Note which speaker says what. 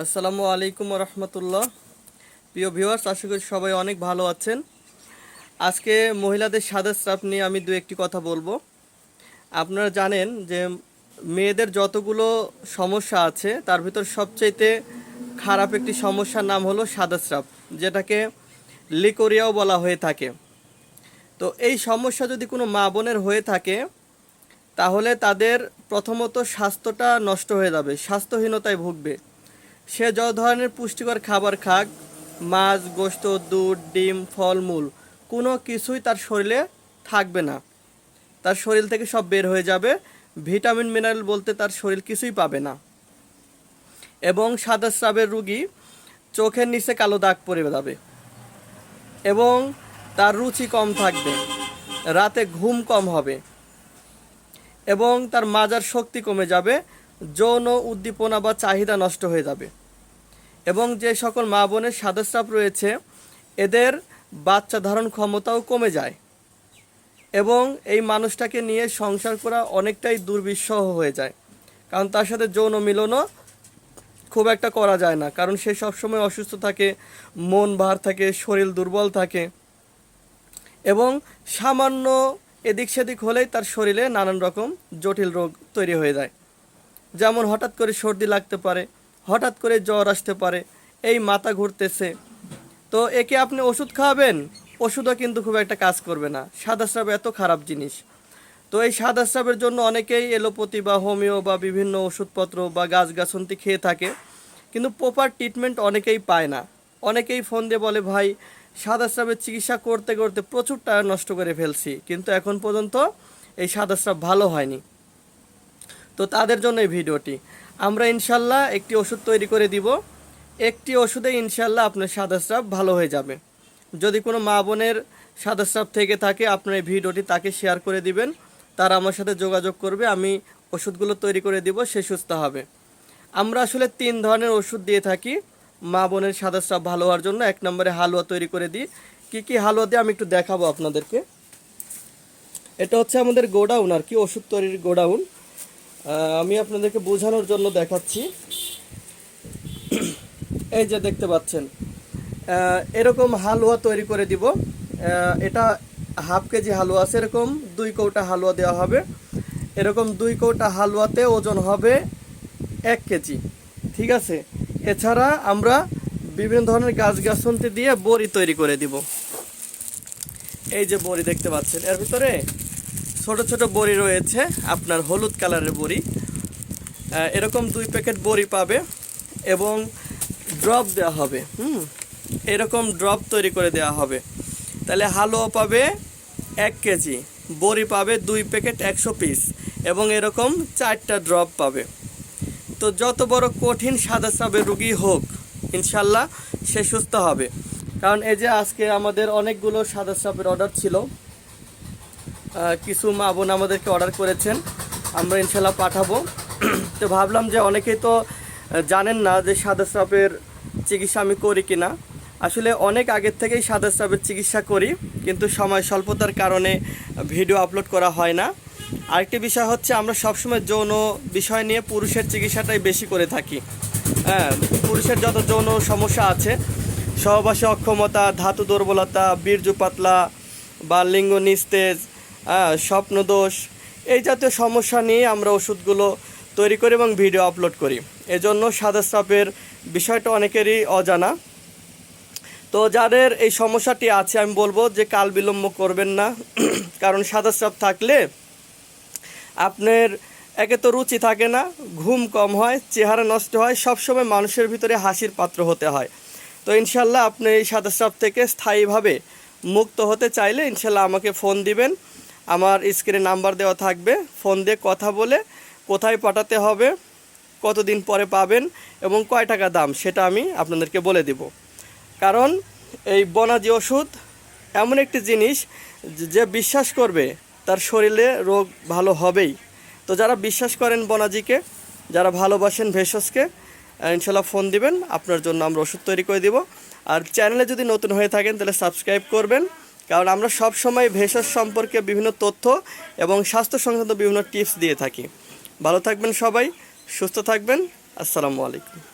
Speaker 1: আসসালামু আলাইকুম রহমতুল্লাহ। প্রিয় ভিউয়ার্স, আশা করি সবাই অনেক ভালো আছেন। আজকে মহিলাদের সাদা স্রাব নিয়ে আমি দু একটি কথা বলবো। আপনারা জানেন যে মেয়েদের যতগুলো সমস্যা আছে তার ভিতর সবচাইতে খারাপ একটি সমস্যার নাম হলো সাদা স্রাব, যেটাকে লিকোরিয়াও বলা হয়ে থাকে। তো এই সমস্যা যদি কোনো মা বোনের হয়ে থাকে তাহলে তাদের প্রথমত স্বাস্থ্যটা নষ্ট হয়ে যাবে, স্বাস্থ্যহীনতায় ভুগবে। সে যত ধরনের পুষ্টিকর খাবার খাক, মাছ, গোশত, দুধ, ডিম, ফলমূল, কোনো কিছুই তার শরীরে থাকবে না। তার শরীর থেকে সব বের হয়ে যাবে, ভিটামিন মিনারেল বলতে তার শরীর কিছুই পাবে না। এবং সাদা স্রাবের রুগী চোখের নিচে কালো দাগ পড়ে যাবে এবং তার রুচি কম থাকবে, রাতে ঘুম কম হবে এবং তার মাজার শক্তি কমে যাবে, যৌন উদ্দীপনা বা চাহিদা নষ্ট হয়ে যাবে। এবং যে সকল মা বোনের সাদা স্রাব রয়েছে এদের বাচ্চা ধারণ ক্ষমতাও কমে যায় এবং এই মানুষটাকে নিয়ে সংসার করা অনেকটাই দুর্বিষহ হয়ে যায়, কারণ তার সাথে যৌন মিলনও খুব একটা করা যায় না, কারণ সে সবসময় অসুস্থ থাকে, মন ভার থাকে, শরীর দুর্বল থাকে এবং সামান্য এদিক সেদিক হলেই তার শরীরে নানান রকম জটিল রোগ তৈরি হয়ে যায়। যেমন হঠাৎ করে সর্দি লাগতে পারে, হঠাৎ করে জ্বর আসতে পারে, এই মাথা ঘুরতেছে। তো একে আপনি ওষুধ খাওয়াবেন, ওষুধও কিন্তু খুব একটা কাজ করবে না। সাদা স্রাব এত খারাপ জিনিস। তো এই সাদা স্রাবের জন্য অনেকেই এলোপ্যাথি বা হোমিও বা বিভিন্ন ওষুধপত্র বা গাছগাছন্তি খেয়ে থাকে, কিন্তু প্রপার ট্রিটমেন্ট অনেকেই পায় না। অনেকেই ফোন দিয়ে বলে, ভাই সাদা স্রাবের চিকিৎসা করতে করতে প্রচুর টাকা নষ্ট করে ফেলছি, কিন্তু এখন পর্যন্ত এই সাদা স্রাব ভালো হয়নি। তো তাদের জন্য এই ভিডিওটি। আমরা ইনশাল্লাহ একটি ওষুধ তৈরি করে দিব, একটি ওষুধে ইনশাল্লাহ আপনার সাদা স্রাব ভালো হয়ে যাবে। যদি কোনো মা বোনের সাদা স্রাব থেকে থাকে আপনার এই ভিডিওটি তাকে শেয়ার করে দিবেন, তারা আমার সাথে যোগাযোগ করবে, আমি ওষুধগুলো তৈরি করে দিব, সে সুস্থ হবে। আমরা আসলে 3 ধরনের ওষুধ দিয়ে থাকি মা বোনের সাদা স্রাব ভালো হওয়ার জন্য। 1 নম্বরে হালুয়া তৈরি করে দিই। কী হালুয়া দিয়ে আমি একটু দেখাবো আপনাদেরকে। এটা হচ্ছে আমাদের গোডাউন আর কি, ওষুধ তৈরির গোডাউন। আমি আপনাদেরকে বোঝানোর জন্য দেখাচ্ছি। এই যে দেখতে পাচ্ছেন, এরকম হালুয়া তৈরি করে দিব। এটা হাফ কেজি হালুয়া আছে, এরকম 2 কৌটা হালুয়া দেওয়া হবে। এরকম 2 কৌটা হালুয়াতে ওজন হবে 1 কেজি, ঠিক আছে। এছাড়া আমরা বিভিন্ন ধরনের গাছগাছন্তি দিয়ে বড়ি তৈরি করে দিব। এই যে বড়ি দেখতে পাচ্ছেন, এর ভিতরে ছোট ছোট বড়ি রয়েছে, আপনার হলুদ কালারের বড়ি। এরকম 2 প্যাকেট বড়ি পাবে এবং ড্রপ দেওয়া হবে। এরকম ড্রপ তৈরি করে দেওয়া হবে। তাহলে হালুয়া পাবে 1 কেজি, বড়ি পাবে 2 প্যাকেট 100 পিস এবং এরকম 4টা ড্রপ পাবে। তো যত বড় কঠিন সাদা স্রাবের রুগী হোক ইনশাল্লাহ সে সুস্থ হবে। কারণ এই যে আজকে আমাদের অনেকগুলো সাদা স্রাবের অর্ডার ছিল, কিছু মা বোন আমাদেরকে অর্ডার করেছেন, আমরা ইনশাল্লাহ পাঠাবো। তো ভাবলাম যে অনেকেই তো জানেন না যে সাদা স্রাবের চিকিৎসা আমি করি কিনা। আসলে অনেক আগের থেকেই সাদা স্রাবের চিকিৎসা করি, কিন্তু সময় স্বল্পতার কারণে ভিডিও আপলোড করা হয় না। আরেকটি বিষয় হচ্ছে, আমরা সবসময় যৌন বিষয় নিয়ে পুরুষের চিকিৎসাটাই বেশি করে থাকি। হ্যাঁ, পুরুষের যত যৌন সমস্যা আছে, সহবাসে অক্ষমতা, ধাতু দুর্বলতা, বীর্য পাতলা বা লিঙ্গ নিস্তেজ, স্বপ্নদোষ, এই জাতীয় সমস্যা নিয়ে আমরা ওষুধগুলো তৈরি করি এবং ভিডিও আপলোড করি। এজন্য সাদা স্রাবের বিষয়টা অনেকেরই অজানা। তো যাদের এই সমস্যাটি আছে আমি বলবো যে কাল বিলম্ব করবেন না। কারণ সাদা স্রাব থাকলে আপনার একে তো রুচি থাকে না, ঘুম কম হয়, চেহারা নষ্ট হয়, সবসময় মানুষের ভিতরে হাসির পাত্র হতে হয়। তো ইনশাল্লাহ আপনি এই সাদা স্রাব থেকে স্থায়ীভাবে মুক্ত হতে চাইলে ইনশাল্লাহ আমাকে ফোন দিবেন। আমার স্ক্রিনে নাম্বার দেওয়া থাকবে, ফোন দিয়ে কথা বলে কোথায় পাঠাতে হবে, কতদিন পরে পাবেন এবং কয় টাকা দাম সেটা আমি আপনাদেরকে বলে দিব। কারণ এই বনাজি ওষুধ এমন একটি জিনিস যে বিশ্বাস করবে তার শরীরে রোগ ভালো হবেই। তো যারা বিশ্বাস করেন বনাজিকে, যারা ভালোবাসেন ভেষজকে, ইনশাল্লাহ ফোন দিবেন, আপনার জন্য আমরা ওষুধ তৈরি করে দিব। আর চ্যানেলে যদি নতুন হয়ে থাকেন তাহলে সাবস্ক্রাইব করবেন, কারণ আমরা সব সময় ভেষজ সম্পর্কে বিভিন্ন তথ্য এবং স্বাস্থ্য সংক্রান্ত বিভিন্ন টিপস দিয়ে থাকি। ভালো থাকবেন সবাই, সুস্থ থাকবেন। আসসালামু আলাইকুম।